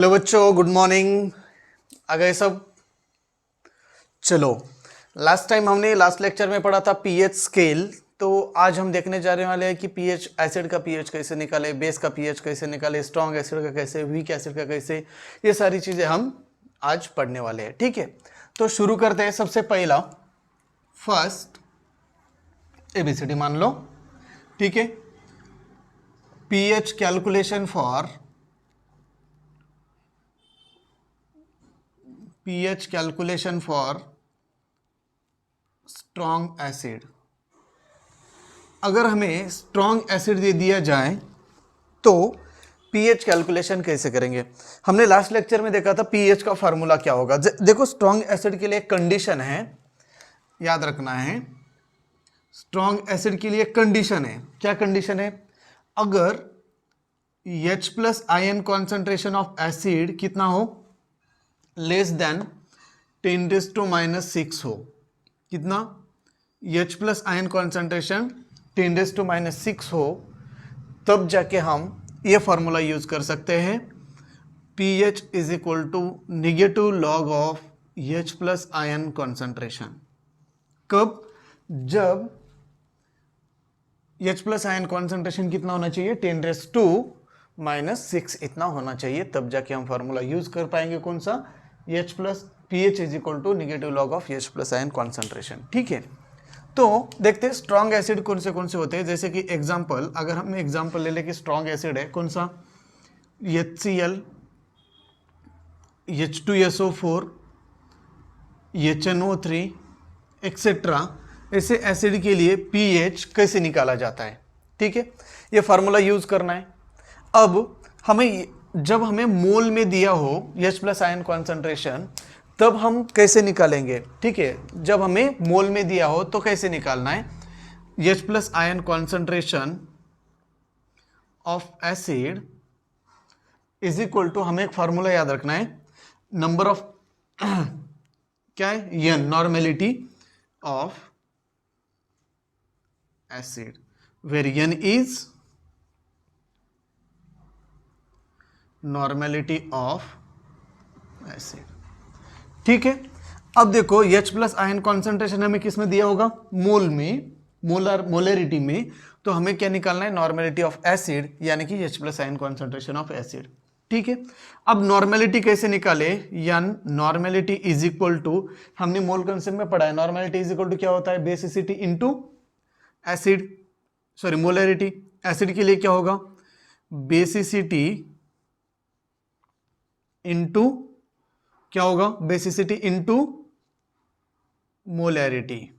Hello बच्चों, good morning. आ गए सब? चलो, लास्ट टाइम हमने लास्ट लेक्चर में पढ़ा था पीएच स्केल। तो आज हम देखने जा रहे वाले हैं कि पीएच एसिड का पीएच कैसे निकाले, बेस का पीएच कैसे निकाले, स्ट्रॉन्ग एसिड का कैसे, वीक एसिड का कैसे, ये सारी चीज़ें हम आज पढ़ने वाले हैं। ठीक है, तो शुरू करते हैं। सबसे पहला फर्स्ट एबीसीडी मान लो। ठीक है, pH calculation for pH calculation for strong acid। अगर हमें स्ट्रॉन्ग एसिड दे दिया जाए तो pH कैलकुलेशन कैसे करेंगे? हमने लास्ट लेक्चर में देखा था pH का फार्मूला क्या होगा। देखो, स्ट्रॉन्ग एसिड के लिए एक कंडीशन है, याद रखना है। स्ट्रॉन्ग एसिड के लिए कंडीशन है। क्या कंडीशन है? अगर H plus ion concentration of acid कितना हो, लेस देन 10⁻⁻6 हो। कितना? H प्लस आयन कॉन्सेंट्रेशन 10⁻⁻6 हो, तब जाके हम ये फॉर्मूला यूज कर सकते हैं। pH is equal to negative log of H plus ion concentration. कब? जब H प्लस आयन कॉन्सेंट्रेशन कितना होना चाहिए? 10⁻⁻6 इतना होना चाहिए, तब जाके हम फॉर्मूला यूज कर पाएंगे। कौन सा? H plus pH is equal to negative log of H plus ion concentration. ठीक है, तो देखते हैं स्ट्रॉन्ग एसिड कौन से होते हैं। जैसे कि एग्जांपल, अगर हम एग्जांपल ले लें कि स्ट्रॉन्ग एसिड है कौन सा? HCl, H2SO4, HNO3 etcetera. ऐसे एसिड के लिए pH कैसे निकाला जाता है? ठीक है, ये फार्मूला यूज करना है। अब जब हमें मोल में दिया हो H प्लस आयन कॉन्सेंट्रेशन, तब हम कैसे निकालेंगे? ठीक है, जब हमें मोल में दिया हो तो कैसे निकालना है? H plus ion concentration of acid is equal to, हमें एक फॉर्मूला याद रखना है, नंबर ऑफ क्या है? N, normality of acid, where N is normality of acid. ठीक है, अब देखो H प्लस आयन कॉन्सेंट्रेशन हमें किस में दिया होगा? मोल में, मोलरिटी में। तो हमें क्या निकालना है? नॉर्मेलिटी ऑफ एसिड, यानी कि H plus ion concentration of acid. ठीक है, अब नॉर्मेलिटी कैसे निकाले? यानी नॉर्मेलिटी इज इक्वल टू, हमने मोल कंसेप्ट में पढ़ा है, नॉर्मेलिटी इज इक्वल टू क्या होता है? Basicity into acid, sorry molarity. Acid के लिए क्या होगा? बेसिसिटी इंटू क्या होगा? Basicity into molarity.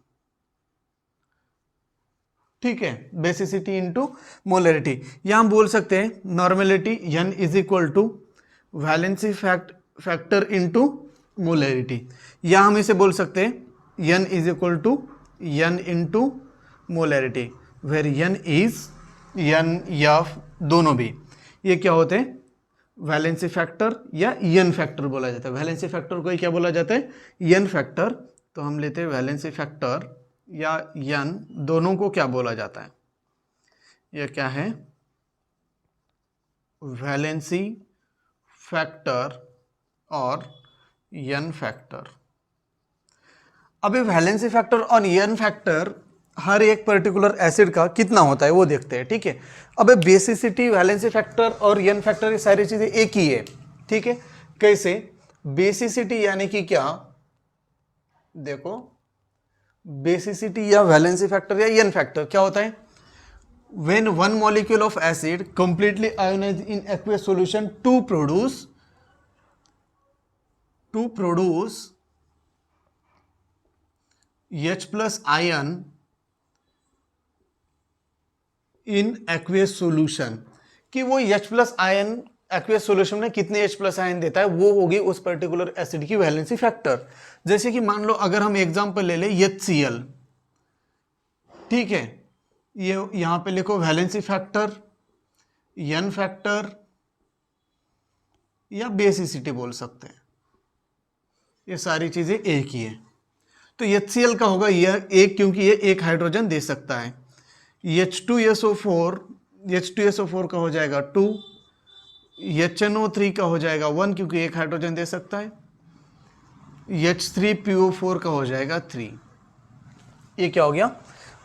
ठीक है, बेसिसिटी इंटू मोलैरिटी। यहां हम बोल सकते हैं normality N is equal to valency factor into molarity. या हम इसे बोल सकते हैं N is equal to N into molarity, where N is N या दोनों भी ये क्या होते हैं? वैलेंसी फैक्टर या N फैक्टर बोला जाता है। वैलेंसी फैक्टर को क्या बोला जाता है? N factor. तो हम लेते हैं वैलेंसी फैक्टर या N, दोनों को क्या बोला जाता है? यह क्या है? वैलेंसी फैक्टर और N फैक्टर। अब ये वैलेंसी फैक्टर और N फैक्टर हर एक पर्टिकुलर एसिड का कितना होता है वो देखते हैं। ठीक है, अब बेसिसिटी, वैलेंसी फैक्टर और N फैक्टर, ये सारी चीजें एक ही है। ठीक है, कैसे? बेसिसिटी यानी कि क्या? देखो, बेसिसिटी या वैलेंसी फैक्टर या N फैक्टर क्या होता है? When one molecule of acid completely ionise in aqueous solution to produce H plus ion in aqueous solution, कि वो H plus ion aqueous solution में कितने H प्लस आयन देता है, वो होगी उस पर्टिकुलर एसिड की वैलेंसी फैक्टर। जैसे कि मान लो, अगर हम एग्जांपल ले ले HCl। ठीक है, ये यहां पे लिखो वैलेंसी फैक्टर, N फैक्टर या बेसिसिटी बोल सकते हैं, ये सारी चीजें एक ही है। तो HCl का होगा यह एक, क्योंकि ये एक हाइड्रोजन दे सकता है। H2SO4 का हो जाएगा 2, HNO3 का हो जाएगा 1 क्योंकि एक हाइड्रोजन दे सकता है, H3PO4 का हो जाएगा 3। ये क्या हो गया?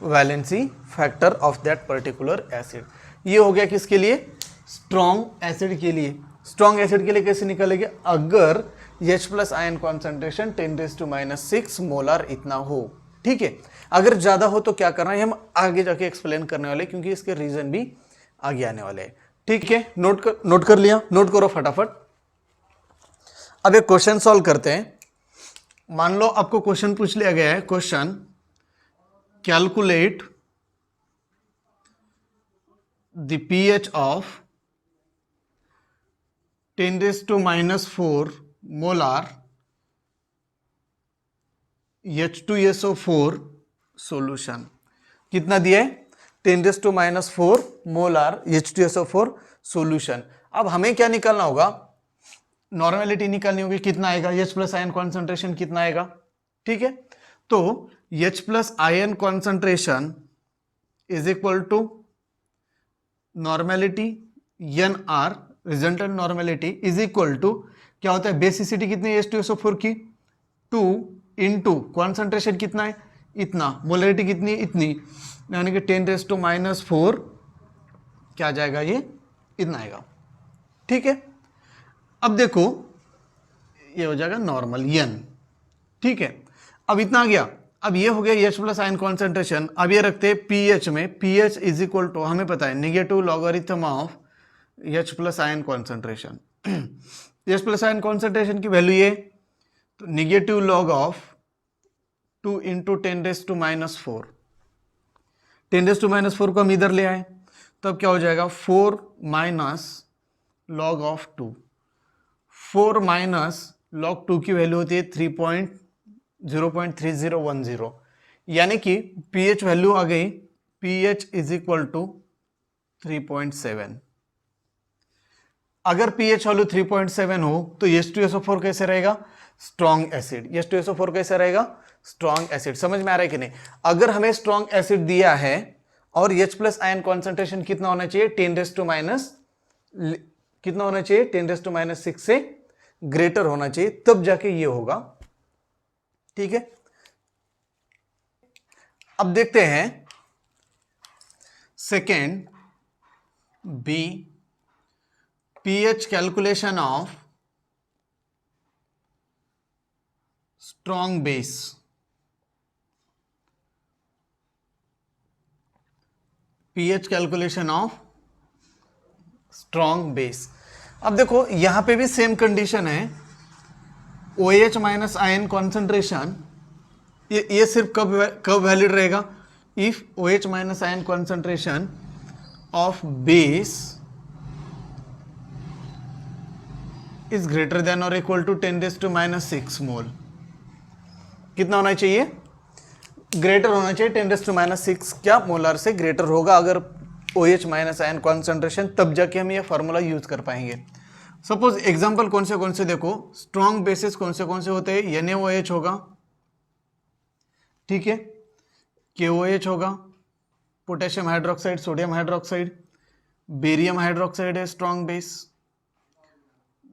Valency factor of that particular acid. ये हो गया किसके लिए? स्ट्रॉन्ग एसिड के लिए। स्ट्रॉन्ग एसिड के लिए कैसे निकालेंगे? अगर H plus ion concentration 10⁻⁶ molar इतना हो, ठीक है। अगर ज्यादा हो तो क्या करना है, हम आगे जाके एक्सप्लेन करने वाले, क्योंकि इसके रीजन भी आगे आने वाले हैं, ठीक है। नोट कर लिया? नोट करो फटाफट। अब एक क्वेश्चन सॉल्व करते हैं। मान लो आपको क्वेश्चन पूछ लिया गया है, question calculate the pH of 10⁻⁴ molar H2SO4 solution. कितना दिया है? 10⁻⁴ मोलार H2SO4 सॉल्यूशन। अब हमें क्या निकालना होगा? नॉर्मेलिटी निकालनी होगी। कितना आएगा? H प्लस आयन कॉन्सेंट्रेशन कितना आएगा, ठीक है। तो H plus ion concentration is equal to normality NR, resultant normality is equal to क्या होता है? बेसिसिटी कितनी है H2SO4 की? 2 इंटू कॉन्सेंट्रेशन कितना है? इतना। मोलरिटी कितनी है? इतनी, यानी कि 10⁻⁴ क्या जाएगा? ये इतना आएगा, ठीक है। अब देखो ये हो जाएगा नॉर्मल N, ठीक है। अब इतना आ गया। अब ये हो गया H प्लस आयन कॉन्सेंट्रेशन। अब ये रखते हैं pH में। pH इज इक्वल टू, हमें पता है, negative logarithm of H plus ion concentration. H plus ion concentration की वैल्यू ये, तो नेगेटिव लॉग ऑफ 2 इंटू 10⁻⁴। 10⁻⁴ को हम इधर ले आए, तब क्या हो जाएगा? 4 minus log of 2। 4 minus log 2 की वैल्यू होती है 0.3010, यानी कि pH वैल्यू आ गई, pH इज इक्वल टू 3.7। अगर pH वैल्यू 3.7 हो तो H2SO4 कैसे रहेगा? Strong acid. H2SO4 कैसे रहेगा? Strong acid. समझ में आ रहा है कि नहीं? अगर हमें स्ट्रॉन्ग एसिड दिया है और H प्लस आयन कॉन्सेंट्रेशन कितना होना चाहिए? 10⁻⁻, कितना होना चाहिए? 10⁻⁶ से ग्रेटर होना चाहिए, तब जाके ये होगा, ठीक है। अब देखते हैं second B, pH calculation of strong base. pH calculation of strong base. अब देखो यहां पे भी सेम कंडीशन है। OH माइनस आयन कॉन्सेंट्रेशन, ये सिर्फ कब वैलिड रहेगा? If OH minus ion concentration of base is greater than और इक्वल टू 10⁻⁶ मोल। कितना होना चाहिए? ग्रेटर होना चाहिए 10⁻⁶ क्या? मोलार से ग्रेटर होगा अगर OH माइनस आयन कॉन्सेंट्रेशन, तब जाके हम ये फॉर्मूला यूज कर पाएंगे। सपोज एग्जांपल कौन से देखो, स्ट्रॉन्ग बेसिस कौन से होते हैं? NaOH होगा, ठीक है, KOH होगा, potassium hydroxide, sodium hydroxide, barium hydroxide है स्ट्रॉन्ग बेस,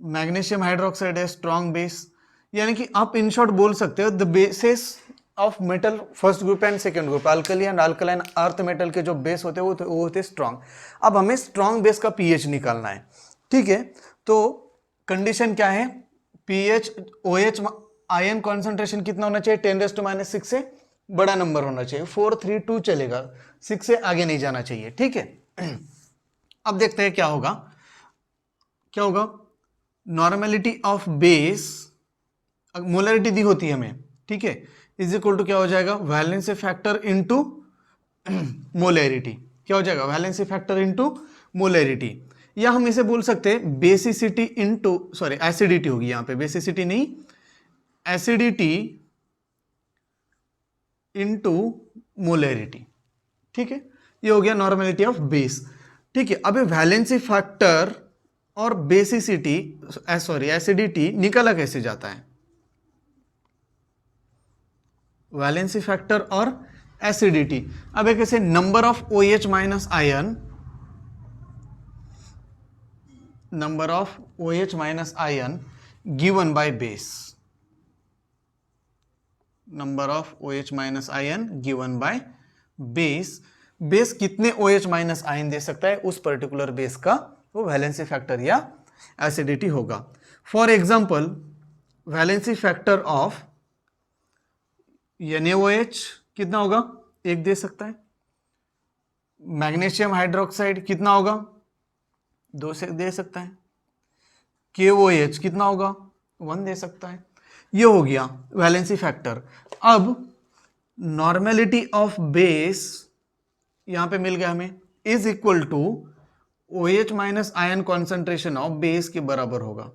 मैग्नीशियम हाइड्रोक्साइड है स्ट्रॉन्ग बेस। यानी कि आप इन शॉर्ट बोल सकते हो the basis of metal first group and second group, alkali and alkaline earth metal के जो बेस होते हैं वो होते हैं स्ट्रॉन्ग। अब हमें स्ट्रॉन्ग बेस का pH निकालना है, ठीक है। तो कंडीशन क्या है? pH OH आयन कॉन्सेंट्रेशन कितना होना चाहिए? 10⁻⁶ से बड़ा नंबर होना चाहिए। 4 3 2 चलेगा, 6 से आगे नहीं जाना चाहिए, ठीक है। अब देखते हैं क्या होगा। नॉर्मेलिटी ऑफ बेस, मोलरिटी दी होती है हमें, ठीक है, इज इक्वल टू क्या हो जाएगा? Valency factor into molarity. क्या हो जाएगा? वैलेंसी फैक्टर इनटू मोलरिटी, या हम इसे बोल सकते हैं बेसिसिटी इनटू, सॉरी एसिडिटी होगी यहां पे, बेसिसिटी नहीं, एसिडिटी इनटू मोलरिटी, ठीक है। ये हो गया नॉर्मेलिटी ऑफ बेस, ठीक है। अब वैलेंसी फैक्टर और बेसिसिटी, सॉरी एसिडिटी निकाला कैसे जाता है? वैलेंसी फैक्टर और एसिडिटी। अब एक ऐसे number of OH minus ion, number of OH minus ion given by base. Number of OH minus ion given by base. Base कितने OH माइनस आयन दे सकता है उस पर्टिकुलर बेस का वो वैलेंसी फैक्टर या एसिडिटी होगा. For example valency factor of NaOH कितना होगा, एक दे सकता है. मैग्नीशियम हाइड्रोक्साइड कितना होगा, दो से दे सकता है. KOH कितना होगा, 1 दे सकता है. ये हो गया वैलेंसी फैक्टर. अब नॉर्मेलिटी ऑफ बेस यहां पे मिल गया हमें, is equal to OH minus ion concentration of base के बराबर होगा.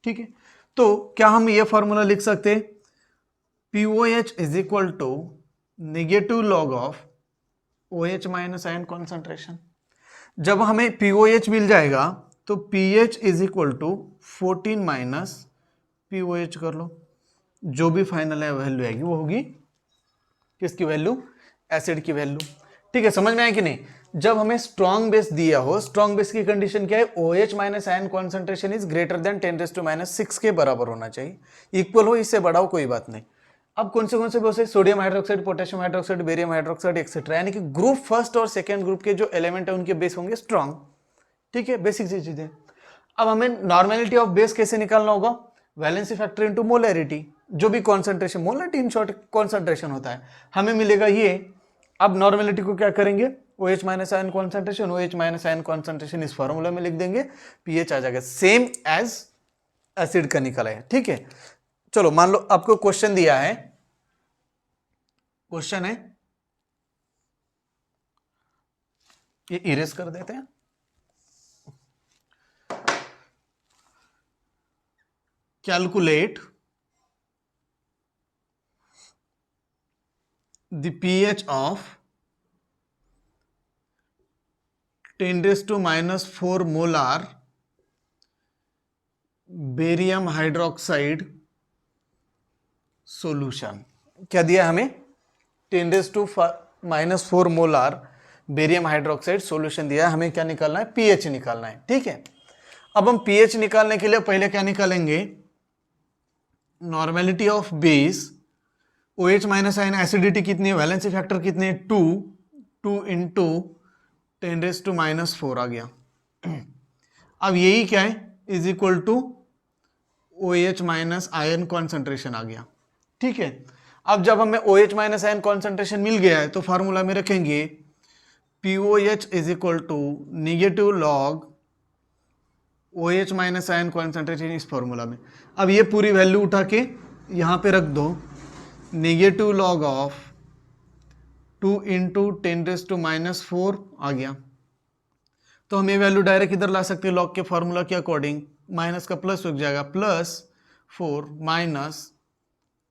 ठीक है, तो क्या हम ये फॉर्मूला लिख सकते हैं, POH is equal to negative log of OH minus ion concentration. जब हमें POH मिल जाएगा तो pH is equal to 14 minus POH कर लो, जो भी फाइनल है वैल्यू आएगी वो होगी किसकी वैल्यू, एसिड की वैल्यू. ठीक है, समझ में आया कि नहीं. जब हमें स्ट्रॉन्ग बेस दिया हो, स्ट्रॉन्ग बेस की कंडीशन क्या है, OH minus ion concentration is greater then 10⁻⁻⁶ के बराबर होना चाहिए. इक्वल हो, इससे बड़ा हो कोई बात नहीं. अब कौन से बेस है, sodium hydroxide, potassium hydroxide, barium hydroxide etcetera, यानी कि ग्रुप फर्स्ट और सेकेंड ग्रुप के जो एलिमेंट है उनके बेस होंगे स्ट्रॉन्ग. ठीक है, बेसिक चीजें. अब हमें नॉर्मेलिटी ऑफ बेस कैसे निकालना होगा, वैलेंसी फैक्टर इनटू मोलैरिटी, जो भी concentration, molarity in short concentration होता है, हमें मिलेगा ये. अब नॉर्मेलिटी को क्या करेंगे, OH minus ion concentration, OH minus ion concentration इस फॉर्मूला में लिख देंगे, pH आ जाएगा सेम एज एसिड का निकला है. ठीक है, चलो मान लो आपको क्वेश्चन दिया है, क्वेश्चन है, ये इरेज कर देते हैं. Calculate the pH of 10⁻⁴ molar barium hydroxide solution. क्या दिया हमें, 10⁻⁴ मोलार बेरियम हाइड्रोक्साइड सॉल्यूशन दिया. हमें क्या निकालना है, pH निकालना है. ठीक है, अब हम pH निकालने के लिए पहले क्या निकालेंगे, normality of base. OH minus ion acidity कितनी है, वैलेंसी फैक्टर कितने, 2 इंटू 10⁻⁴ आ गया. अब यही क्या है, is equal to OH minus ion concentration आ गया. ठीक है, अब जब हमें OH माइनस आयन कॉन्सेंट्रेशन मिल गया है तो फॉर्मूला में रखेंगे POH is equal to negative log OH minus ion concentration इस फॉर्मूला में. अब ये पूरी वैल्यू उठा के यहाँ पे रख दो, नेगेटिव लॉग ऑफ 2 इंटू 10⁻⁴ आ गया. तो हम ये वैल्यू डायरेक्ट इधर ला सकते हैं लॉग के फॉर्मूला के अकॉर्डिंग, माइनस का प्लस हो जाएगा, +4 minus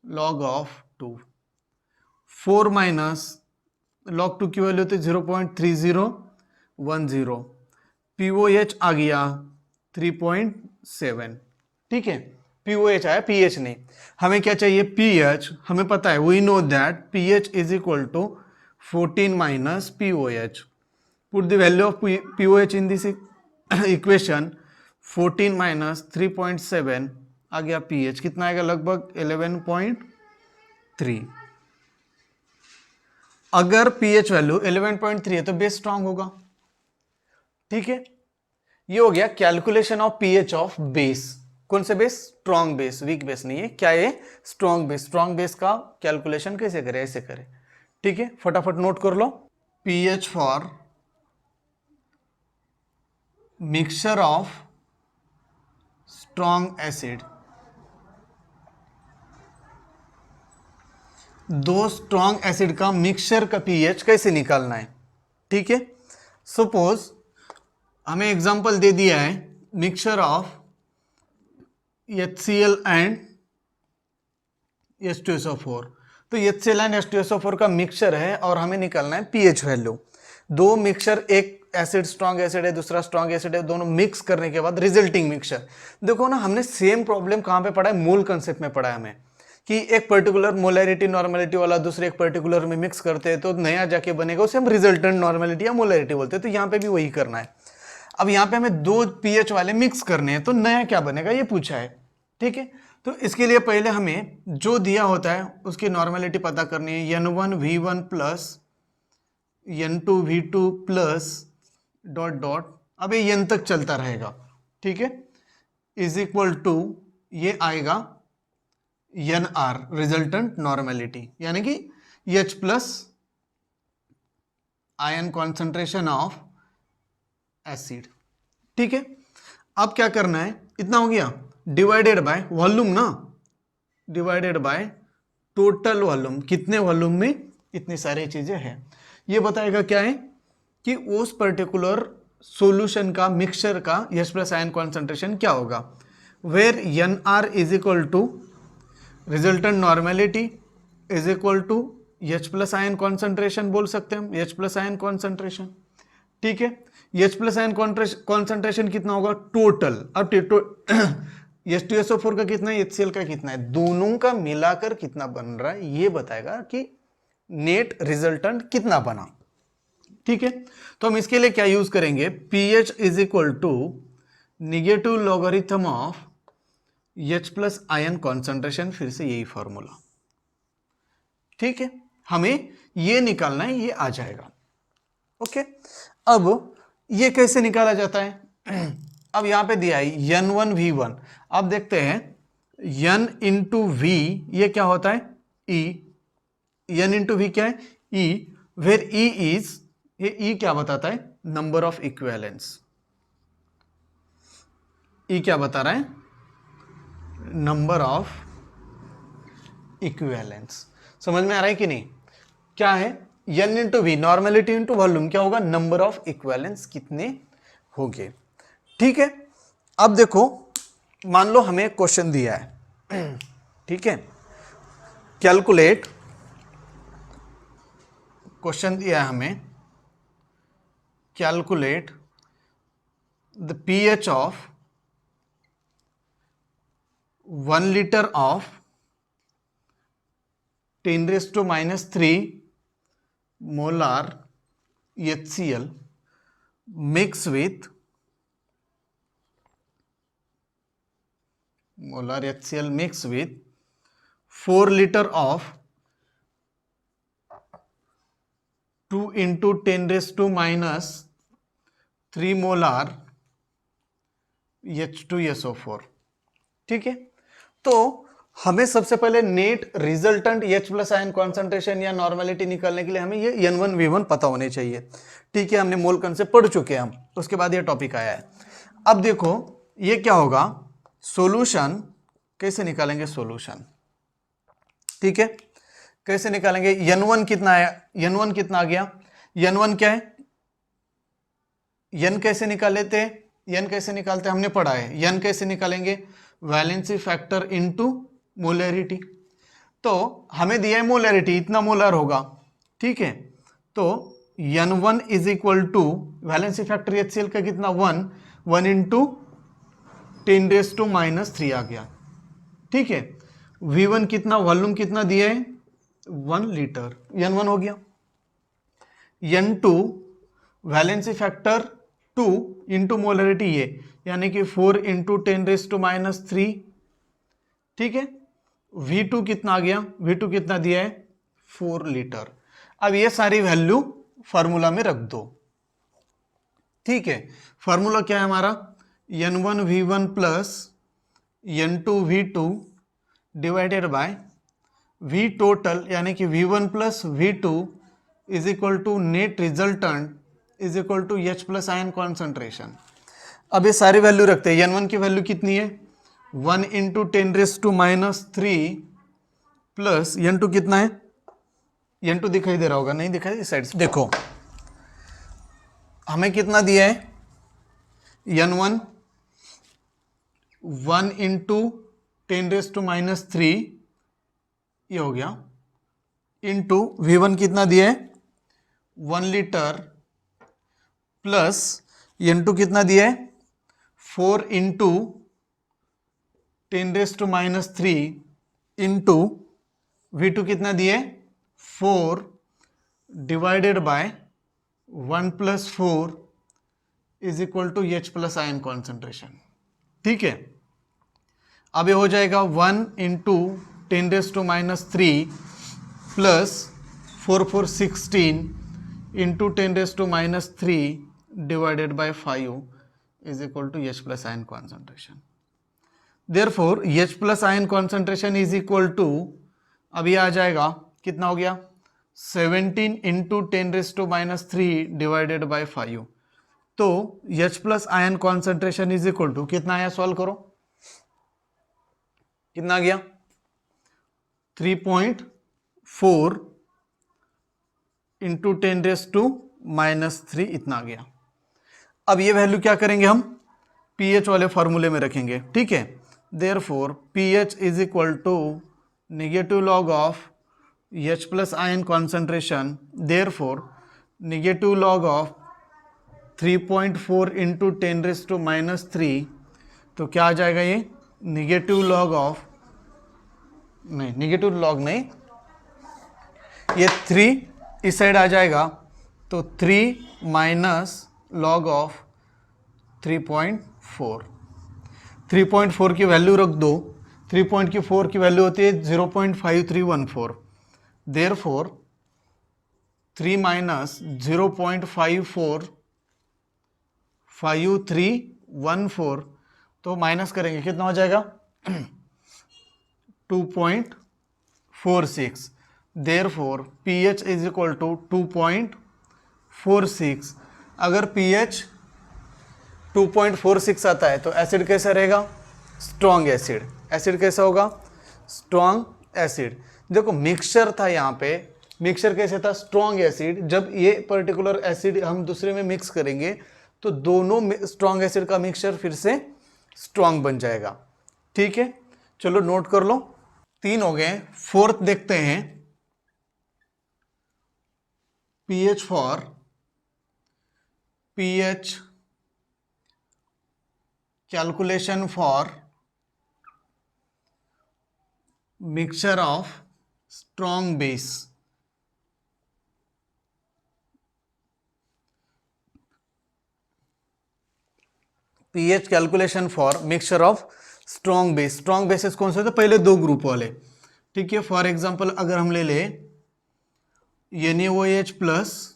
log of 2, 4 minus log 2 की वैल्यू तो 0.3010, POH आ गया 3.7. ठीक है, POH आया, pH नहीं. हमें क्या चाहिए, pH. हमें पता है, we know that pH is equal to 14 minus POH. Put the value of POH in this equation, 14 minus 3.7 आ गया, pH कितना आएगा, लगभग 11.3. अगर pH वैल्यू 11.3 है तो बेस स्ट्रांग होगा. ठीक है, ये हो गया calculation of pH of base. कौन से base, strong base, weak base नहीं है. क्या है, स्ट्रॉन्ग बेस. स्ट्रॉन्ग बेस का कैलकुलेशन कैसे करें, ऐसे करें. ठीक है, फटाफट नोट कर लो. pH for mixture of strong acid, दो स्ट्रॉन्ग एसिड का मिक्सचर का pH कैसे निकालना है. ठीक है, सपोज हमें एग्जांपल दे दिया है, mixture of HCl and H2SO4. तो HCl एंड H2SO4 का मिक्सचर है और हमें निकालना है pH वैल्यू. दो मिक्सचर, एक एसिड स्ट्रॉन्ग एसिड है, दूसरा स्ट्रॉन्ग एसिड है, दोनों मिक्स करने के बाद रिजल्टिंग मिक्सचर. देखो ना, हमने सेम प्रॉब्लम कहाँ पे पढ़ा है, मोल कंसेप्ट में पढ़ा है हमें, कि एक पर्टिकुलर मोलैरिटी नॉर्मेलिटी वाला दूसरे एक पर्टिकुलर में मिक्स करते हैं तो नया जाके बनेगा, उसे हम रिजल्टेंट नॉर्मेलिटी या मोलैरिटी बोलते हैं. तो यहाँ पे भी वही करना है. अब यहाँ पे हमें दो pH वाले मिक्स करने हैं, तो नया क्या बनेगा ये पूछा है। ठीक है, तो इसके लिए पहले हमें जो दिया होता है उसकी नॉर्मेलिटी पता करनी है। N1V1 plus N2V2 plus dot dot, अब ये n तक चलता रहेगा। ठीक है, इज इक्वल टू ये आएगा NR रिजल्टेंट नॉर्मेलिटी, यानी कि H plus ion concentration of acid. ठीक है, अब क्या करना है, इतना हो गया, डिवाइडेड बाय वॉल्यूम ना, डिवाइडेड बाय टोटल वॉल्यूम, कितने वॉल्यूम में इतनी सारी चीजें हैं। ये बताएगा क्या है कि उस पर्टिकुलर सॉल्यूशन का, मिक्सचर का H प्लस आयन कॉन्सेंट्रेशन क्या होगा, where NR is equal to resultant normality is equal to H plus ion concentration, बोल सकते हैं हम H प्लस आयन कॉन्सेंट्रेशन। ठीक है, H प्लस आयन कॉन्सेंट्रेशन कितना होगा टोटल, अब H2SO4 का कितना है, HCl का कितना है, दोनों का मिलाकर कितना बन रहा है ये बताएगा कि नेट रिजल्टेंट कितना बना। ठीक है, तो हम इसके लिए क्या यूज करेंगे, pH is equal to negative logarithm of H plus ion concentration, फिर से यही फॉर्मूला। ठीक है, हमें ये निकालना है, ये आ जाएगा। ओके, अब ये कैसे निकाला जाता है, अब यहां पे दिया है N1V1, अब देखते हैं N इंटू V ये क्या होता है E, N इंटू V क्या है E, वेर E इज, ये E क्या बताता है, नंबर ऑफ इक्विवेलेंस। E क्या बता रहा है, नंबर ऑफ इक्विवेलेंस। समझ में आ रहा है कि नहीं, क्या है N into V, normality into volume, क्या होगा, नंबर ऑफ इक्विवेलेंस कितने होंगे। ठीक है, अब देखो मान लो हमें क्वेश्चन दिया है, ठीक है, कैलकुलेट, क्वेश्चन दिया है हमें, calculate the pH of 1 liter of 10⁻³ molar HCl mixed with molar HCl mixed with 4 liter of 2 into 10⁻³ molar H2SO4। ठीक है, तो हमें सबसे पहले net resultant H plus ion concentration या नॉर्मेलिटी निकालने के लिए हमें ये N1V1 पता होने चाहिए। ठीक है, हमने मोल कंसेप्ट पढ़ चुके हैं हम, उसके बाद ये टॉपिक आया है। अब देखो ये क्या होगा, सॉल्यूशन कैसे निकालेंगे, सॉल्यूशन। ठीक है, कैसे निकालेंगे, N1 कितना है, N1 कितना आ गया, N1 क्या है, N कैसे निकाल लेते हैं, N कैसे निकालते हैं हमने पढ़ा है, N कैसे निकालेंगे, वैलेंसी फैक्टर इनटू मोलरिटी। तो हमें दिया है मोलरिटी, इतना मोलर होगा। ठीक है, तो N1 is equal to valency factor HCl का कितना 1 इंटू 10⁻³ आ गया। ठीक है, V1 कितना, वॉल्यूम कितना दिया है 1 लीटर, N1 हो गया। N2 valency factor 2 into molarity ये, यानी कि 4 इंटू 10⁻³ ठीक है, V2 कितना आ गया, V2 कितना दिया है 4 लीटर। अब ये सारी वैल्यू फार्मूला में रख दो। ठीक है, फार्मूला क्या है हमारा, N1V1 plus N2V2 divided by V total, यानी कि V1 plus V2 is equal to net resultant is equal to H plus ion concentration. अब ये सारी वैल्यू रखते हैं, N1 की वैल्यू कितनी है 1 इंटू 10⁻³ प्लस N2 कितना है, N2 दिखाई दे रहा होगा, नहीं दिखाई, इस साइड से देखो, हमें कितना दिया है N1 1 इंटू 10⁻³ ये हो गया, इंटू V1 कितना दिया है 1 लीटर प्लस N2 कितना दिया है 4 इंटू 10⁻³ इंटू V2 कितना दिया है 4 divided by 1 plus 4 is equal to H plus ion concentration. ठीक है, अब ये हो जाएगा 1 into 10⁻³ plus 4×4=16 into 10⁻³ divided by 5 is equal to H plus ion concentration. Therefore H plus ion concentration is equal to, अब ये आ जाएगा कितना हो गया 17 इंटू 10⁻³ डिवाइडेड बाय 5। तो H plus ion concentration is equal to कितना आया, सॉल्व करो, कितना गया 3.4 इंटू 10⁻³ इतना गया। अब ये वैल्यू क्या करेंगे हम पीएच वाले फॉर्मूले में रखेंगे। ठीक है, therefore pH is equal to negative log of H plus ion concentration, therefore negative log of 3.4 into 10⁻³ तो क्या आ जाएगा ये नेगेटिव लॉग ऑफ, नहीं नेगेटिव लॉग नहीं, ये 3 इस साइड आ जाएगा तो 3 माइनस लॉग ऑफ 3.4। 3.4 की वैल्यू रख दो, 3.4 की वैल्यू होती है 0.5314। देयरफॉर 3 माइनस 0.5314 तो माइनस करेंगे कितना हो जाएगा 2.46। Therefore pH is equal to 2.46। अगर पीएच 2.46 आता है तो एसिड कैसा रहेगा, स्ट्रॉन्ग एसिड। एसिड कैसा होगा, स्ट्रॉन्ग एसिड। देखो मिक्सचर था यहाँ पे, मिक्सचर कैसे था, स्ट्रॉन्ग एसिड। जब ये पर्टिकुलर एसिड हम दूसरे में मिक्स करेंगे तो दोनों स्ट्रॉन्ग एसिड का मिक्सचर फिर से स्ट्रॉन्ग बन जाएगा। ठीक है, चलो नोट कर लो, 3 हो गए। फोर्थ देखते हैं, pH for pH calculation for mixture of strong base. PH calculation for mixture of strong base. Strong bases कौन से होते, पहले 2 ग्रुप वाले। ठीक है, फॉर एग्जांपल अगर हम ले ले NaOH प्लस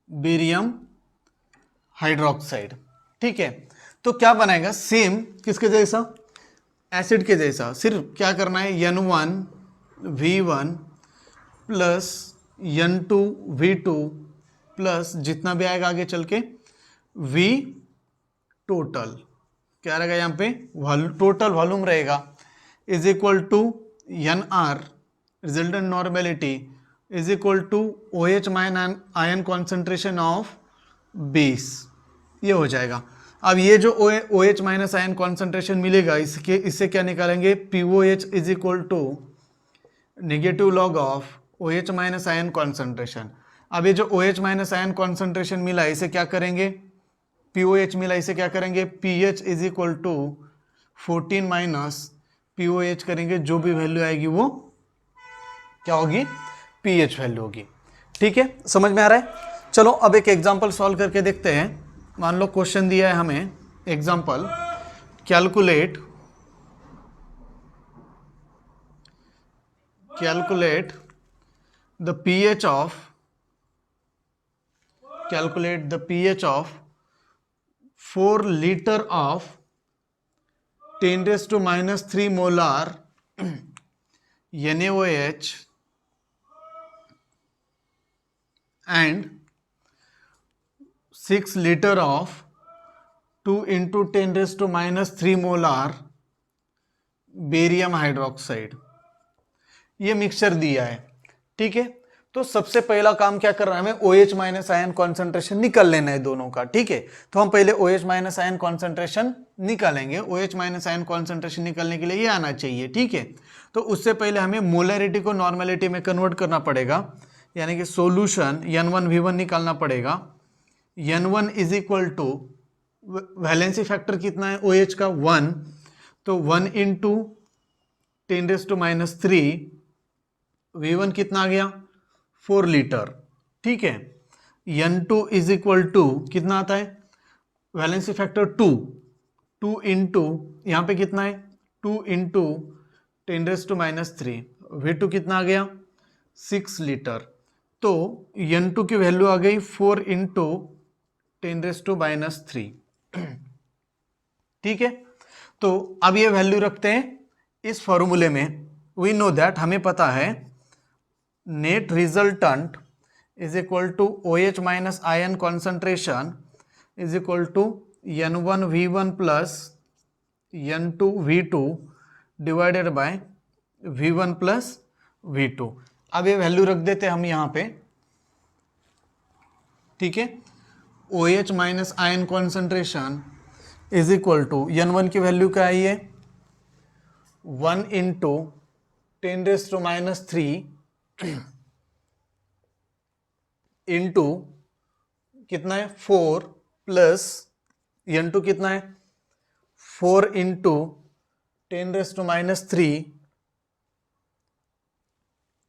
बेरियम हाइड्रोक्साइड। ठीक है, तो क्या बनाएगा, सेम किसके जैसा, एसिड के जैसा। सिर्फ क्या करना है, N1V1 प्लस N2V2 प्लस जितना भी आएगा आगे चल के V टोटल, क्या रहेगा यहाँ पे टोटल वॉल्यूम रहेगा, is equal to NR resultant normality is equal to OH minus ion concentration of base. ये हो जाएगा। अब ये जो OH माइनस आयन कॉन्सेंट्रेशन मिलेगा इससे क्या निकालेंगे, POH is equal to negative log of OH minus ion concentration. अब ये जो OH माइनस आयन कॉन्सेंट्रेशन मिला इसे क्या करेंगे, POH मिला इसे क्या करेंगे, PH is equal to 14 minus POH करेंगे, जो भी वैल्यू आएगी वो क्या होगी, PH वैल्यू होगी। ठीक है, समझ में आ रहा है। चलो अब एक एग्जांपल सॉल्व करके देखते हैं। मान लो क्वेश्चन दिया है हमें, example calculate the pH of 4 liter of 10⁻³ molar NaOH and 6 liter of 2 into 10⁻³ molar barium hydroxide. ये मिक्सचर दिया है। ठीक है, तो सबसे पहला काम क्या करना है, हमें OH माइनस आयन कॉन्सेंट्रेशन निकाल लेना है दोनों का। ठीक है, तो हम पहले OH माइनस आयन कॉन्सेंट्रेशन निकालेंगे। OH माइनस आयन कॉन्सेंट्रेशन निकालने के लिए ये आना चाहिए। ठीक है, तो उससे पहले हमें मोलैरिटी को नॉर्मेलिटी में कन्वर्ट करना पड़ेगा, यानी कि सोल्यूशन N1V1 निकालना पड़ेगा। N1 is equal to valency factor कितना है OH का 1, तो 1 इंटू 10⁻³ V1 कितना आ गया 4 लीटर। ठीक है, N2 इज इक्वल टू कितना आता है, वैलेंसी फैक्टर 2 इंटू यहाँ पे कितना है 2 इंटू 10⁻³ V2 कितना आ गया 6 लीटर। तो N2 की वैल्यू आ गई 4 इंटू 10⁻³ ठीक है। तो अब ये वैल्यू रखते हैं इस फॉर्मूले में। वी नो दैट, हमें पता है net resultant is equal to OH minus ion concentration is equal to N1V1 plus N2V2 divided by V1 plus V2। अब ये वैल्यू रख देते हम यहाँ पे, ठीक है। OH minus ion concentration is equal to N1 की वैल्यू क्या है, ये 1 इंटू 10⁻³ इंटू कितना है 4 प्लस N2 कितना है 4 इंटू 10⁻³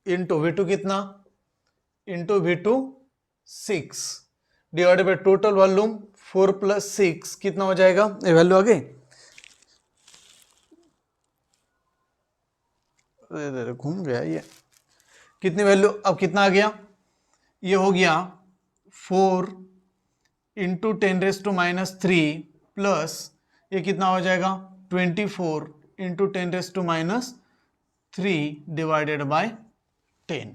इंटू V2 कितना into V2 6 divided by total volume 4 plus 6 कितना हो जाएगा, ये वैल्यू आ गई, घूम गया ये, कितनी वैल्यू अब कितना आ गया, ये हो गया 4 इंटू 10⁻³ प्लस ये कितना हो जाएगा 24 इंटू 10⁻³ डिवाइडेड बाय 10,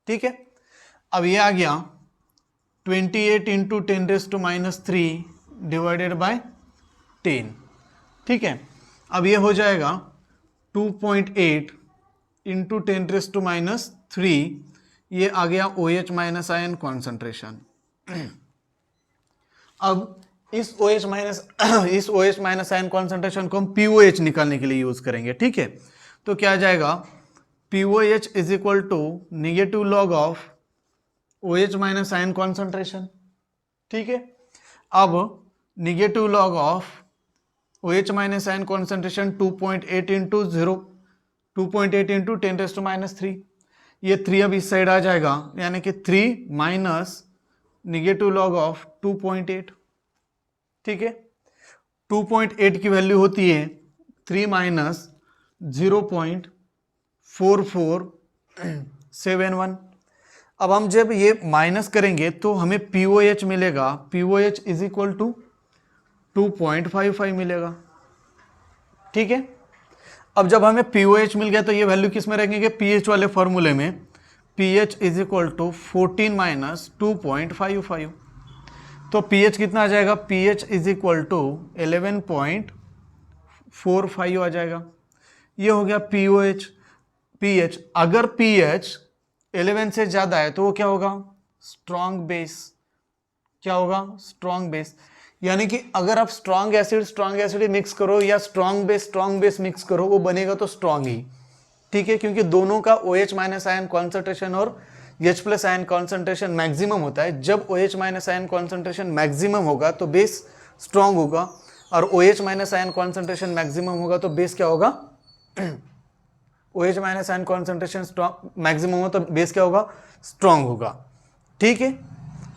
ठीक है। अब ये आ गया 28 इंटू 10⁻³ डिवाइडेड बाय 10, ठीक है। अब ये हो जाएगा 2.8 इंटू 10⁻³, ये आ गया OH माइनस आयन कॉन्सेंट्रेशन। अब इस OH माइनस आयन कॉन्सेंट्रेशन को हम POH निकालने के लिए यूज करेंगे, ठीक है। तो क्या आ जाएगा POH is equal to negative log of OH minus ion concentration, ठीक है। अब negative log of OH minus ion concentration 2.8 into 10⁻³, ये 3 अब इस साइड आ जाएगा, यानी कि 3 माइनस निगेटिव लॉग ऑफ 2.8, ठीक है। 2.8 की वैल्यू होती है 3 माइनस 0.4471। अब हम जब ये माइनस करेंगे तो हमें POH मिलेगा, POH इज इक्वल टू 2.55 मिलेगा, ठीक है। अब जब हमें POH मिल गया तो ये वैल्यू किस में रखेंगे, pH वाले फॉर्मूले में, pH is equal to 14 minus 2.55, तो pH कितना आ जाएगा, pH इज इक्वल टू 11.45 आ जाएगा। ये हो गया pH। अगर pH 11 से ज़्यादा है तो वो क्या होगा, स्ट्रॉन्ग बेस। क्या होगा, स्ट्रॉन्ग बेस। यानी कि अगर आप स्ट्रॉन्ग एसिड मिक्स करो या स्ट्रॉन्ग बेस मिक्स करो, वो बनेगा तो स्ट्रॉन्ग ही, ठीक है। क्योंकि दोनों का OH माइनस आयन कॉन्सेंट्रेशन और H plus ion concentration maximum होता है। जब OH minus ion concentration maximum होगा तो बेस स्ट्रॉन्ग होगा, और OH minus ion concentration maximum होगा तो बेस क्या होगा OH minus ion concentration maximum हो तो बेस क्या होगा, स्ट्रॉन्ग होगा, ठीक है।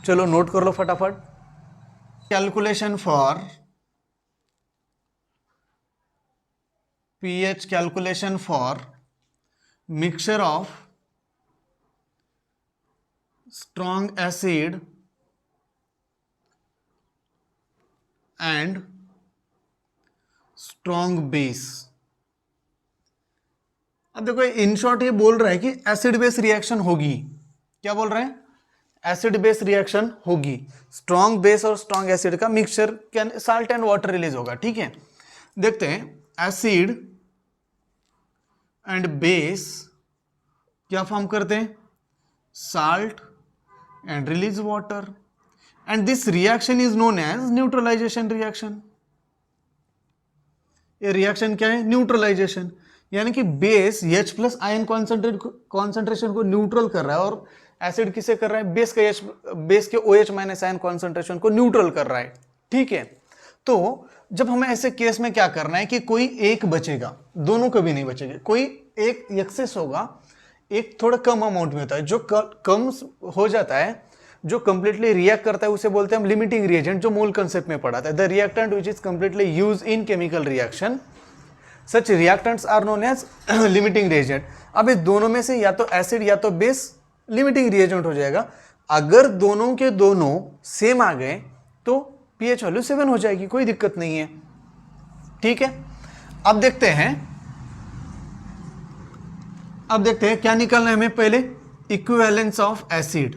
चलो नोट कर लो फटाफट। Calculation for pH calculation for mixture of strong acid and strong base. अब देखो इन शॉर्ट ये बोल रहा है कि एसिड बेस रिएक्शन होगी। क्या बोल रहे हैं, एसिड बेस रिएक्शन होगी, स्ट्रॉन्ग बेस और स्ट्रॉन्ग एसिड का mixture, salt and water release होगा, ठीक है। देखते हैं एसिड एंड बेस क्या फॉर्म करते हैं, salt and release water, and this reaction is known as neutralization reaction. ये रिएक्शन क्या है, न्यूट्रलाइजेशन, यानी कि base H plus ion concentration को न्यूट्रल कर रहा है, और एसिड किसे कर रहा है, बेस के OH माइनस आयन कॉन्सेंट्रेशन को न्यूट्रल कर रहा है, ठीक है। तो जब हमें ऐसे केस में क्या करना है कि कोई एक बचेगा, दोनों कभी नहीं बचेंगे, कोई एक एक्सेस होगा, एक थोड़ा कम अमाउंट में होता है, जो कम हो जाता है जो कंप्लीटली रिएक्ट करता है उसे बोलते हैं हम लिमिटिंग रिएजेंट, जो मूल कंसेप्ट में पढ़ा था। The reactant which is completely use in chemical reaction, such reactants are known as limiting reagent. अब इस दोनों में से या तो एसिड या तो बेस लिमिटिंग रिएजेंट हो जाएगा। अगर दोनों के दोनों सेम आ गए तो पीएच वैल्यू 7 हो जाएगी, कोई दिक्कत नहीं है। ठीक है, अब देखते हैं क्या निकालना है हमें। पहले इक्विवेलेंस ऑफ एसिड,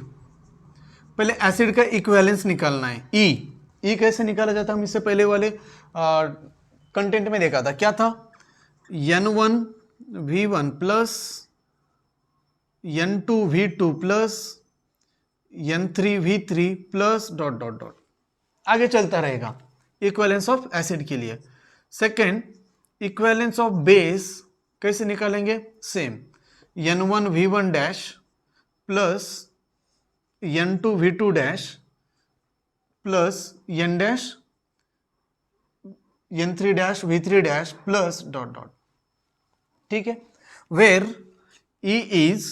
पहले एसिड का इक्विवेलेंस निकालना है। ई कैसे निकाला जाता है, हम इससे पहले वाले कंटेंट में देखा था। क्या था, N1V1 plus N2V2 plus N3V3 plus dot dot dot, आगे चलता रहेगा इक्विवेलेंस ऑफ एसिड के लिए। सेकेंड, इक्विवेलेंस ऑफ बेस कैसे निकालेंगे, same N1V1 dash plus N2V2 dash plus N dash N3 dash V3 dash plus dot dot. ठीक है, where E is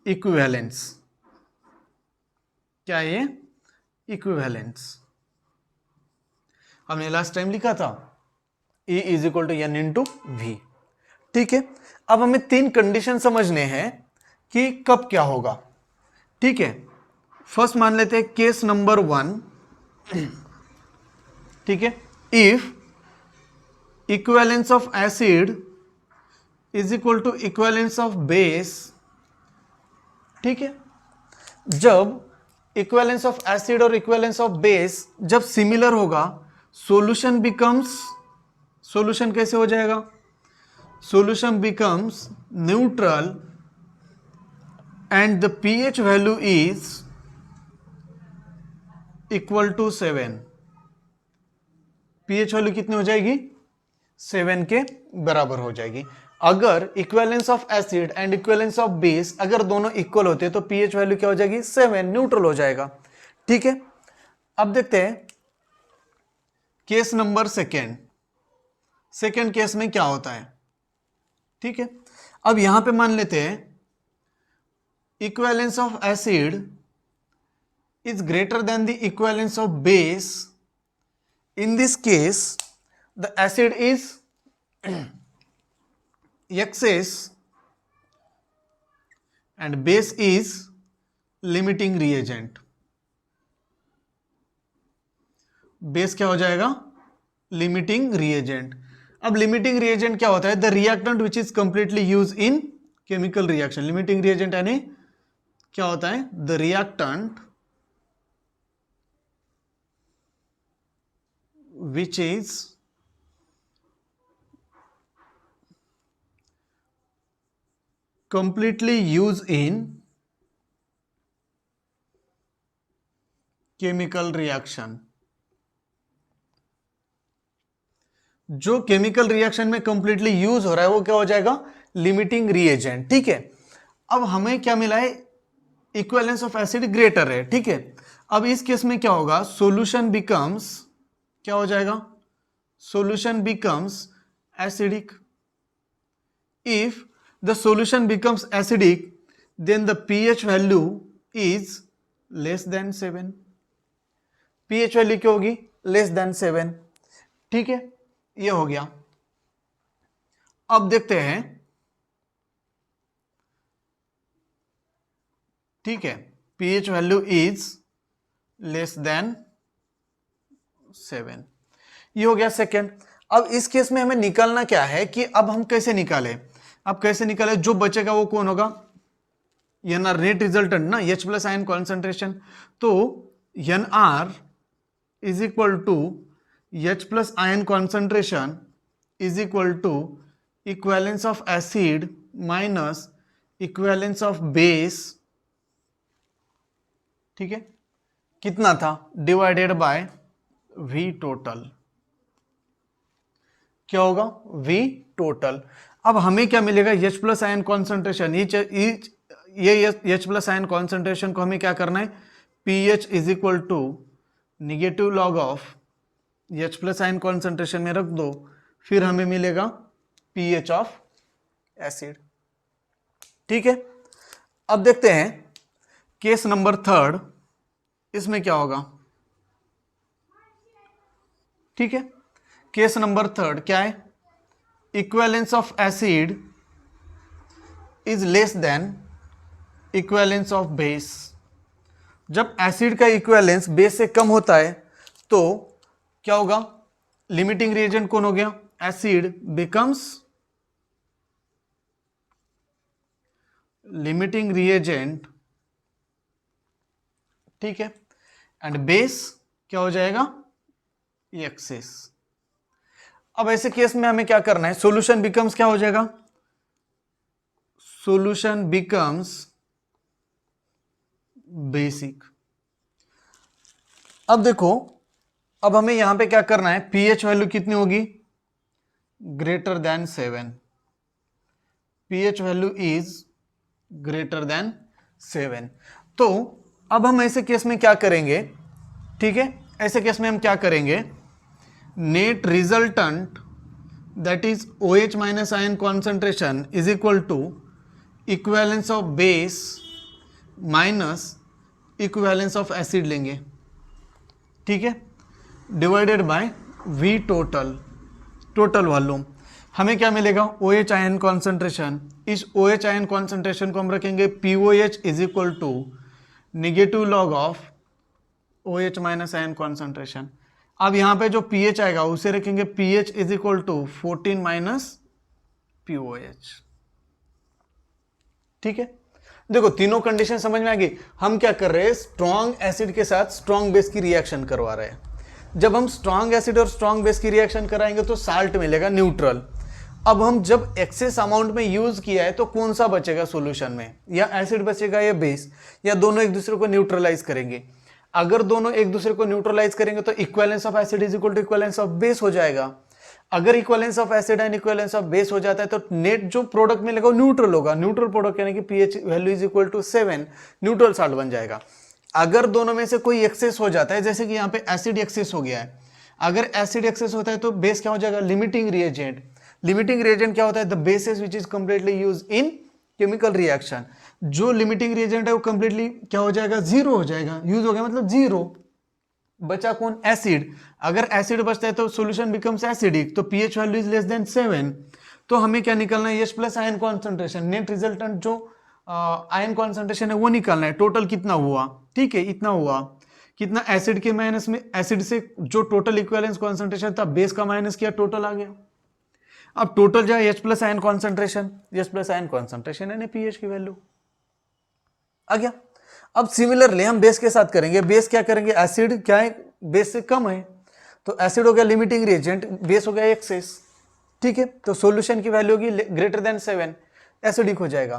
equivalence, क्या ये इक्विवेलेंस, हमने लास्ट टाइम लिखा था E is equal to N into V। ठीक है, अब हमें 3 कंडीशन समझने हैं कि कब क्या होगा। ठीक है, फर्स्ट मान लेते हैं केस नंबर 1। ठीक है, if equivalence of acid is equal to equivalence of base. ठीक है, जब इक्विवेलेंस ऑफ एसिड और इक्विवेलेंस ऑफ बेस जब सिमिलर होगा, सॉल्यूशन बिकम्स, सॉल्यूशन कैसे हो जाएगा, solution becomes neutral and the pH value is equal to 7। pH value कितनी हो जाएगी, 7 के बराबर हो जाएगी। अगर equivalence of acid and equivalence of base अगर दोनों इक्वल होते हैं तो pH वैल्यू क्या हो जाएगी, 7, न्यूट्रल हो जाएगा। ठीक है, अब देखते हैं केस नंबर सेकेंड केस में क्या होता है। ठीक है, अब यहां पे मान लेते हैं equivalence of acid is greater than the equivalence of base. In this case the acid is excess and base is limiting reagent. Base क्या हो जाएगा, लिमिटिंग रिएजेंट। अब लिमिटिंग रिएजेंट क्या होता है, the reactant which is completely use in chemical reaction. Limiting reagent यानी क्या होता है, the reactant which is completely used in chemical reaction। जो केमिकल रिएक्शन में कंप्लीटली यूज हो रहा है वो क्या हो जाएगा, लिमिटिंग रिएजेंट। ठीक है, अब हमें क्या मिला है, इक्विवेलेंस ऑफ एसिड ग्रेटर है। ठीक है, अब इस केस में क्या होगा, सॉल्यूशन बिकम्स, क्या हो जाएगा, solution becomes acidic। if the solution becomes acidic then the pH value is less than 7। pH value क्या होगी, less than 7। ठीक है, ये हो गया। अब देखते हैं, ठीक है, pH value is less than 7, ये हो गया सेकेंड। अब इस केस में हमें निकालना क्या है कि अब हम कैसे निकालें, अब कैसे निकालें, जो बचेगा वो कौन होगा, NR नेट रिजल्टेंट ना, H प्लस आयन कॉन्सेंट्रेशन। तो NR is equal to H plus ion concentration is equal to equivalence of acid minus equivalence of base. ठीक है, कितना था, डिवाइडेड बाय V टोटल, क्या होगा, V टोटल। अब हमें क्या मिलेगा, H प्लस आयन कॉन्सेंट्रेशन, ये H प्लस आयन कॉन्सेंट्रेशन को हमें क्या करना है, pH is equal to negative log of H plus ion concentration में रख दो, फिर हमें मिलेगा pH ऑफ एसिड। ठीक है, अब देखते हैं केस नंबर 3। इसमें क्या होगा, ठीक है। केस नंबर थर्ड क्या है, equivalence of acid is less than equivalence of base. जब एसिड का इक्विवेलेंस बेस से कम होता है तो क्या होगा, लिमिटिंग रिएजेंट कौन हो गया, एसिड बिकम्स लिमिटिंग रिएजेंट, ठीक है, एंड बेस क्या हो जाएगा, एक्सेस। अब ऐसे केस में हमें क्या करना है, सॉल्यूशन बिकम्स क्या हो जाएगा, सॉल्यूशन बिकम्स बेसिक। अब देखो, अब हमें यहां पे क्या करना है, पीएच वैल्यू कितनी होगी, greater than 7, pH value is greater then 7। तो अब हम ऐसे केस में क्या करेंगे, ठीक है, ऐसे केस में हम क्या करेंगे, net resultant that is OH minus ion concentration is equal to equivalence of base minus equivalence of acid लेंगे, ठीक है, divided by V total, total volume. हमें क्या मिलेगा, OH आयन कॉन्सेंट्रेशन, इस OH आयन कॉन्सेंट्रेशन को हम रखेंगे POH is equal to negative log of OH minus ion concentration. अब यहां पे जो pH आएगा उसे रखेंगे pH is equal to 14 minus POH, ठीक है। देखो तीनों कंडीशन समझ में आ गई। हम क्या कर रहे हैं, स्ट्रॉन्ग एसिड के साथ स्ट्रॉन्ग बेस की रिएक्शन करवा रहे हैं। जब हम स्ट्रॉन्ग एसिड और स्ट्रॉन्ग बेस की रिएक्शन कराएंगे तो साल्ट मिलेगा न्यूट्रल। अब हम जब एक्सेस अमाउंट में यूज किया है तो कौन सा बचेगा सॉल्यूशन में, या एसिड बचेगा या बेस, या दोनों एक दूसरे को न्यूट्रलाइज करेंगे। अगर दोनों एक दूसरे को न्यूट्रलाइज करेंगे तो equivalence of acid is equal to equivalence of base हो जाएगा। अगर equivalence of acid and equivalence of base हो जाता है तो नेट जो प्रोडक्ट मिलेगा वो न्यूट्रल होगा। न्यूट्रल प्रोडक्ट यानी कि pH value is equal to 7, neutral salt बन जाएगा। अगर दोनों में से कोई एक्सेस हो जाता है, जैसे कि यहाँ पे एसिड एक्सेस हो गया है, अगर एसिड एक्सेस होता है तो बेस क्या हो जाएगा, लिमिटिंग रिएजेंट। लिमिटिंग रिएजेंट क्या होता है, the basis which is completely use in chemical reaction. जो लिमिटिंग रिएजेंट है वो कंप्लीटली क्या हो जाएगा, जीरो हो जाएगा, यूज हो गया मतलब जीरो। बचा कौन, एसिड। अगर एसिड बचता है तो सॉल्यूशन बिकम्स एसिडिक, तो pH value is less than 7। तो हमें क्या निकलना है, H plus ion concentration, net resultant जो आयन कॉन्सेंट्रेशन है वो निकालना है। टोटल कितना हुआ, ठीक है, इतना हुआ। कितना, एसिड के माइनस में, एसिड से जो टोटल इक्विवेलेंस कॉन्सेंट्रेशन था बेस का माइनस किया, टोटल आ गया। अब टोटल जाए H plus ion concentration, H plus ion concentration यानी पीएच की वैल्यू आ गया। अब सिमिलरली हम बेस के साथ करेंगे। बेस क्या करेंगे, एसिड क्या है, बेस से कम है, तो एसिड हो गया लिमिटिंग रिएजेंट, बेस हो गया एक्सेस, ठीक है। तो सॉल्यूशन की वैल्यू होगी ग्रेटर देन 7, एसिडिक हो जाएगा।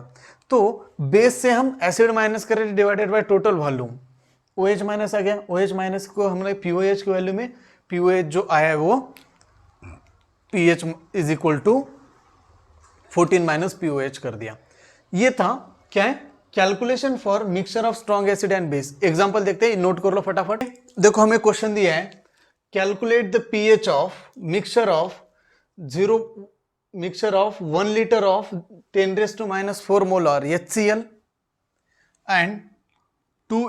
तो बेस से हम एसिड माइनस करें divided by total volume, OH minus आ गया। OH माइनस को हमने POH की वैल्यू में POH जो आया है वो pH is equal to 14 minus POH कर दिया। ये था क्या है, calculation for mixture of strong acid and base. Example देखते हैं, नोट कर लो फटाफट। देखो हमें क्वेश्चन दिया है, calculate the pH of mixture of 1 liter of 10⁻⁴ molar HCl and 2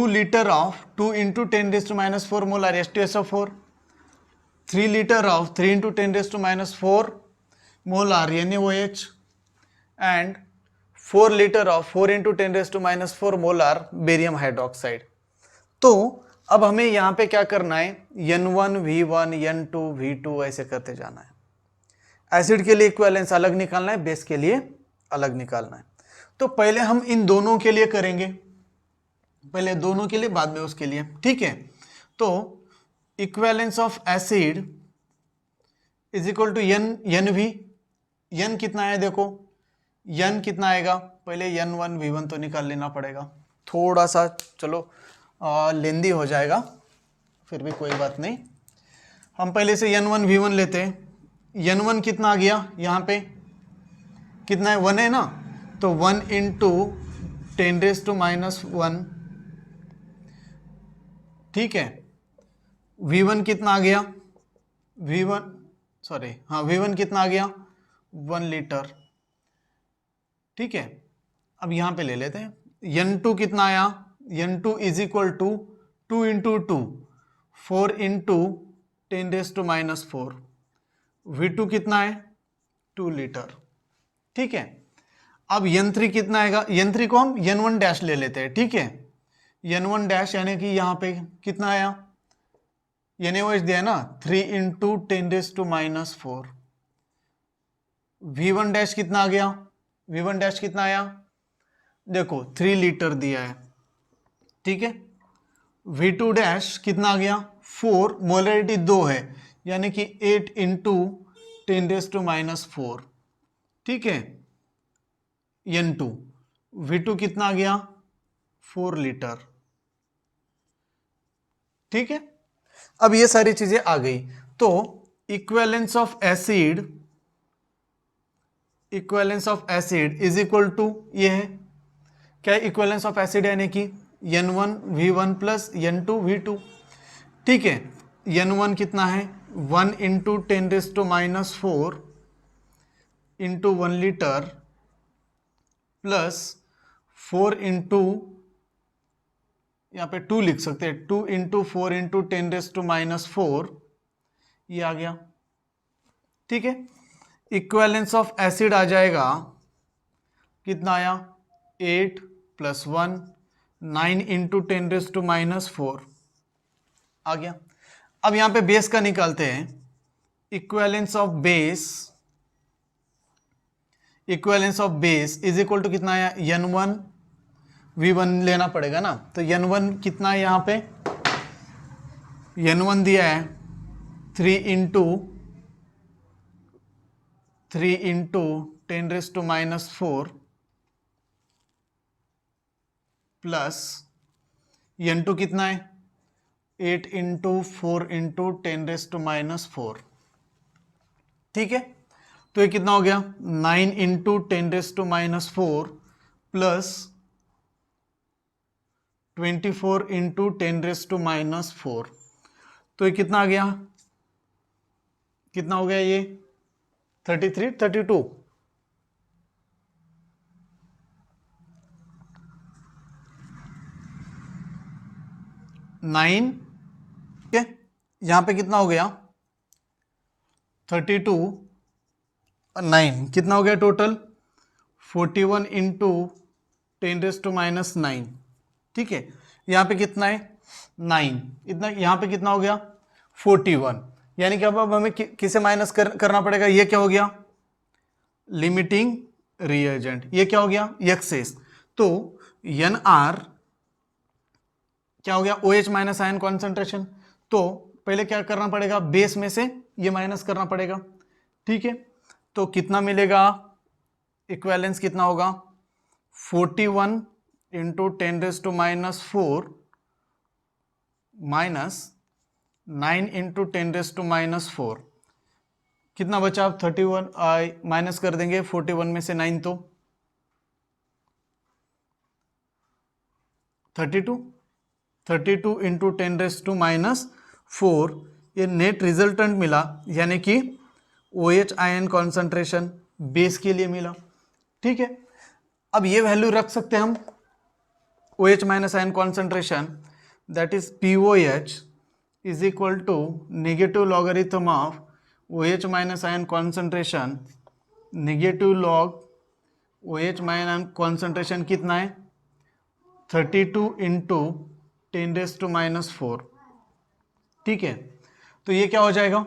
liter of 2 × 10⁻⁴ molar H2SO4, 3 liter of 3 × 10⁻⁴ molar NaOH and 4 liter of 4 × 10⁻⁴ molar barium hydroxide. तो अब हमें यहां पे क्या करना है, N1 V1 N2 V2 ऐसे करते जाना है। एसिड के लिए इक्विवेलेंस अलग निकालना है, बेस के लिए अलग निकालना है। तो पहले हम इन दोनों के लिए करेंगे, पहले दोनों के लिए बाद में उसके लिए, ठीक है। तो equivalence of acid is equal to NV। N कितना है, देखो N कितना आएगा, पहले N1 V1 तो निकाल लेना पड़ेगा। थोड़ा सा चलो लेंदी हो जाएगा, फिर भी कोई बात नहीं। हम पहले से N1 V1 लेते हैं। N1 कितना आ गया, यहाँ पे कितना है, 1 है ना, तो 1 × 10⁻⁻⁴, ठीक है। V1 कितना आ गया, V1 कितना आ गया, 1 लीटर, ठीक है। अब यहां पे ले लेते हैं, N2 कितना आया, N2 is equal to 2 into 2 4 into 10⁻⁴। V2 कितना है 2 लीटर। ठीक है, अब N3 कितना आएगा, N3 को हम N1 डैश ले लेते हैं। ठीक है, N1 डैश यानी कि यहाँ पे कितना आया, NaOH दिया है ना 3 इंटू 10⁻⁴। V1 डैश कितना आ गया, V1 डैश कितना आया, देखो 3 लीटर दिया है। ठीक है, V2 डैश कितना आ गया 4, मोलरिटी 2 है यानी कि 8 इंटू 10⁻⁴। ठीक है, N2 V2 कितना आ गया 4 लीटर। ठीक है, अब ये सारी चीजें आ गई तो equivalence of acid is equal to ये है क्या, इक्विवेलेंस ऑफ एसिड यानी कि N1 V1 plus N2 V2। ठीक है, N1 कितना है 1 into 10⁻⁴ into 1 litre plus 4 into, यहाँ पे 2 लिख सकते हैं, 2 इंटू 4 इंटू 10⁻⁴, ये आ गया। ठीक है, इक्विवेलेंस ऑफ एसिड आ जाएगा कितना आया 8 प्लस 1 9 इंटू 10⁻⁴ आ गया। अब यहाँ पे बेस का निकालते हैं, equivalence of base is equal to कितना आया N1 V1 लेना पड़ेगा ना, तो N1 कितना है, यहाँ पे N1 दिया है 3 इंटू 10⁻⁴ प्लस N2 कितना है 8 इंटू 4 इंटू 10⁻⁴। ठीक है, तो ये कितना हो गया 9 इंटू 10⁻⁴ प्लस 24 इंटू 10⁻⁴। तो ये कितना आ गया, कितना हो गया ये 33 32। नाइन, ठीक है, यहां पे कितना हो गया 32 और 9 कितना हो गया टोटल 41 इंटू 10⁻⁹। ठीक है, यहाँ पे कितना है 9, इतना यहाँ पे कितना हो गया 41, यानी कि अब हमें किसे माइनस करना पड़ेगा, ये क्या हो गया लिमिटिंग रिएजेंट, ये क्या हो गया एक्सेस। तो NR क्या हो गया OH माइनस आयन कॉन्सेंट्रेशन, तो पहले क्या करना पड़ेगा बेस में से ये माइनस करना पड़ेगा। ठीक है, तो कितना मिलेगा, इक्विवेलेंस कितना होगा 41 इंटू 10⁻⁴ माइनस 9 इंटू 10⁻⁴, कितना बचा, आप 31 माइनस कर देंगे 41 में से 9 तो 32 इंटू 10⁻⁴, ये नेट रिजल्टेंट मिला, यानी कि OH आयन कॉन्सेंट्रेशन बेस के लिए मिला। ठीक है, अब ये वैल्यू रख सकते हैं हम OH minus ion concentration, that is POH is equal to negative logarithm of OH minus ion concentration, negative log OH minus ion concentration कितना है 32 इंटू 10⁻⁴। ठीक है, तो ये क्या हो जाएगा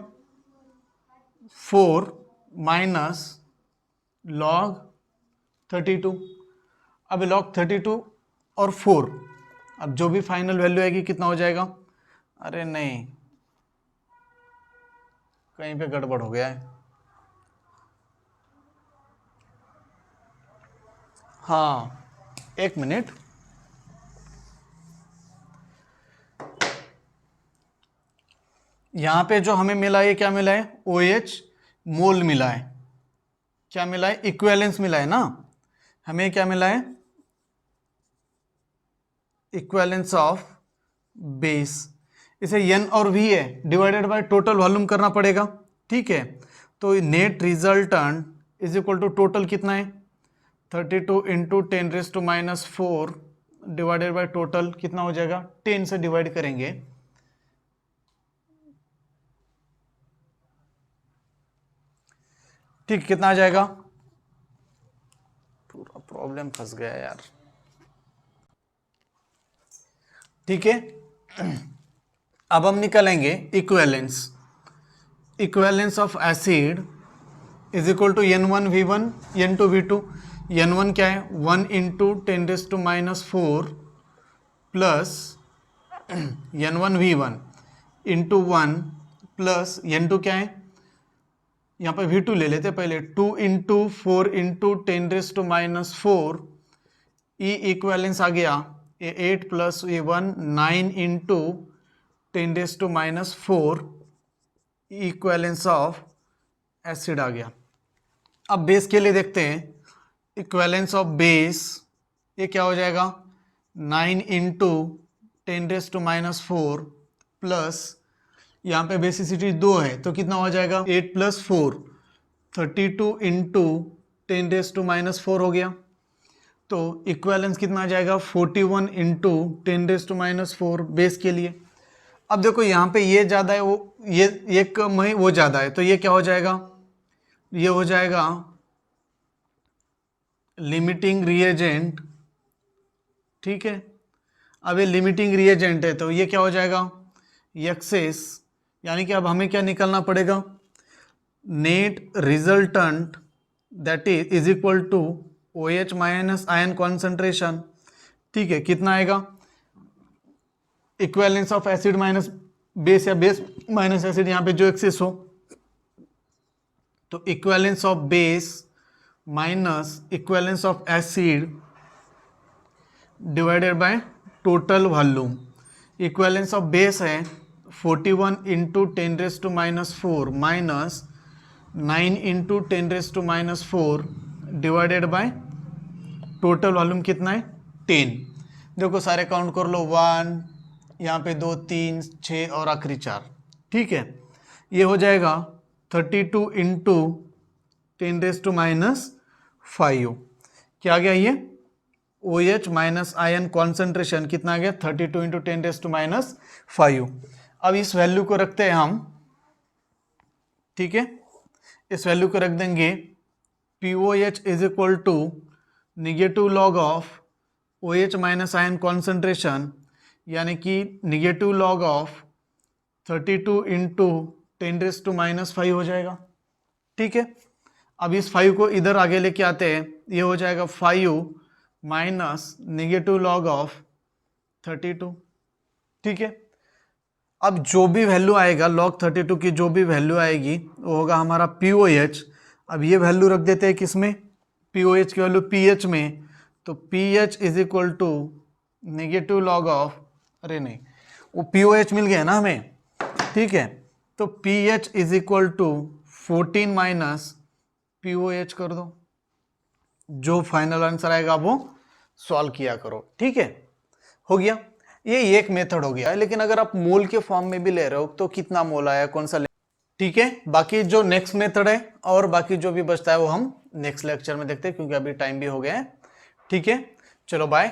4 माइनस लॉग 32। अब लॉग 32 और 4, अब जो भी फाइनल वैल्यू आएगी कितना हो जाएगा, अरे नहीं कहीं पे गड़बड़ हो गया है, हाँ एक मिनट, यहां पे जो हमें मिला है क्या मिला है OH मोल मिला है, क्या मिला है इक्विवेलेंस मिला है ना, हमें क्या मिला है इक्विवेलेंस ऑफ बेस, इसे N और V है डिवाइडेड बाय टोटल वॉल्यूम करना पड़ेगा। ठीक है, तो net resultant is equal to total कितना है 32 इंटू 10⁻⁴ डिवाइडेड बाय टोटल कितना हो जाएगा, 10 से डिवाइड करेंगे, ठीक, कितना आ जाएगा, पूरा प्रॉब्लम फंस गया यार, ठीक है। अब हम निकालेंगे equivalence, equivalence of acid is equal to N1V1 N2V2। N1 क्या है, 1 into 10⁻⁴ plus N1V1 into 1 plus N2 क्या है, यहाँ पे V2 ले लेते पहले, 2 इंटू 4 इंटू 10⁻⁴, ई इक्वेलेंस आ गया, ये 8 प्लस ये 1 9 इंटू 10⁻⁴, इक्वेलेंस ऑफ एसिड आ गया। अब बेस के लिए देखते हैं, इक्वेलेंस ऑफ बेस ये क्या हो जाएगा, 9 इंटू 10⁻⁴ प्लस यहाँ पे बेसिसिटी 2 है तो कितना हो जाएगा, 8 प्लस 4 32 इंटू 10⁻⁴ हो गया, तो इक्वेलेंस कितना आ जाएगा, 41 इंटू 10⁻⁴ बेस के लिए। अब देखो यहाँ पे ये ज़्यादा है, वो ये कम है, वो ज़्यादा है, तो ये क्या हो जाएगा, ये हो जाएगा लिमिटिंग रिएजेंट, ठीक है। अब ये लिमिटिंग रिएजेंट है तो ये क्या हो जाएगा, एक्सेस, यानी कि अब हमें क्या निकालना पड़ेगा, net resultant that is equal to OH minus ion concentration, ठीक है, कितना आएगा, equivalence of acid minus base या बेस माइनस एसिड, यहाँ पे जो एक्सेस हो, तो equivalence of base minus equivalence of acid divided by total volume. Equivalence of base है 41 into 10⁻⁴ minus 9 into 10⁻⁴ divided by total volume कितना है, 10। देखो सारे काउंट कर लो, 1 यहाँ पे 2 3 6 और आखिरी 4, ठीक है। ये हो जाएगा 32 इंटू 10⁻⁵, क्या आ गया ये, OH माइनस आयन कॉन्सेंट्रेशन कितना आ गया, 32 इंटू 10⁻⁵। अब इस वैल्यू को रखते हैं हम, ठीक है, इस वैल्यू को रख देंगे, POH is equal to negative log of OH minus ion concentration, यानी कि निगेटिव लॉग ऑफ 32 इंटू 10⁻⁵ हो जाएगा, ठीक है। अब इस 5 को इधर आगे लेके आते हैं, ये हो जाएगा 5 माइनस निगेटिव लॉग ऑफ 32, ठीक है। अब जो भी वैल्यू आएगा log 32 की, जो भी वैल्यू आएगी वो होगा हमारा POH। अब ये वैल्यू रख देते हैं किसमें, POH की वैल्यू pH में, तो pH is equal to negative log of, अरे नहीं वो POH मिल गया ना हमें, ठीक है, तो pH is equal to 14 minus POH कर दो, जो फाइनल आंसर आएगा वो सॉल्व किया करो, ठीक है, हो गया। ये एक मेथड हो गया, लेकिन अगर आप मोल के फॉर्म में भी ले रहे हो तो कितना मोल आया, कौन सा, ठीक है। बाकी जो नेक्स्ट मेथड है और बाकी जो भी बचता है वो हम नेक्स्ट लेक्चर में देखते हैं, क्योंकि अभी टाइम भी हो गया है, ठीक है। चलो बाय।